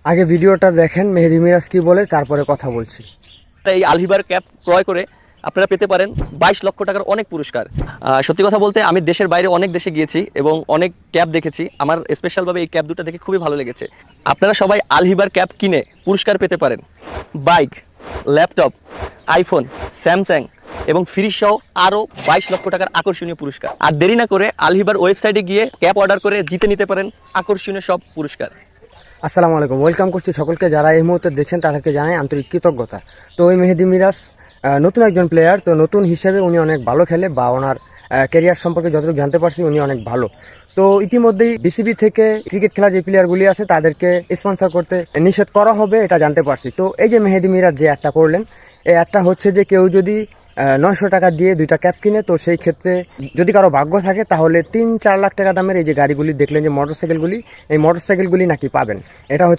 আগে ভিডিওটা দেখেন, মেহেদী মিরাজ কি বলে, তারপরে কথা বলছি। এই আলহিবার ক্যাপ ক্রয় করে আপনারা পেতে পারেন 22 লক্ষ টাকার অনেক পুরস্কার। সত্যি কথা বলতে আমি দেশের বাইরে অনেক দেশে গিয়েছি এবং অনেক ক্যাপ দেখেছি। আমার স্পেশালভাবে এই ক্যাপ দুটো দেখে খুবই ভালো লেগেছে। আপনারা সবাই আলহিবার ক্যাপ কিনে পুরস্কার পেতে পারেন বাইক, ল্যাপটপ, আইফোন, স্যামসাং এবং ফ্রিজ সহ আরও 22 লক্ষ টাকার আকর্ষণীয় পুরস্কার। আর দেরি না করে আলহিবার ওয়েবসাইটে গিয়ে ক্যাপ অর্ডার করে জিতে নিতে পারেন আকর্ষণীয় সব পুরস্কার। আসসালামু আলাইকুম, ওয়েলকাম করছি সকলকে। যারা এই মুহূর্তে দেখছেন তাদেরকে জানাই আন্তরিক কৃতজ্ঞতা। তো ওই মেহেদী মিরাজ নতুন একজন প্লেয়ার, তো নতুন হিসেবে উনি অনেক ভালো খেলে, বা ওনার ক্যারিয়ার সম্পর্কে যতটুকু জানতে পারছি উনি অনেক ভালো। তো ইতিমধ্যেই বিসিবি থেকে ক্রিকেট খেলা যে প্লেয়ারগুলি আছে তাদেরকে স্পন্সর করতে নিষেধ করা হবে, এটা জানতে পারছি। তো এই যে মেহেদী মিরাজ যে অ্যাডটা করলেন, এই অ্যাডটা হচ্ছে যে কেউ যদি 900 টাকা দিয়ে 2টা ক্যাপ কিনে, তো সেই ক্ষেত্রে যদি কারো ভাগ্য থাকে তাহলে 3-4 লাখ টাকা দামের এই যে গাড়িগুলি দেখলেন, যে মোটরসাইকেলগুলি, এই মোটরসাইকেলগুলি নাকি পাবেন। এটা হচ্ছে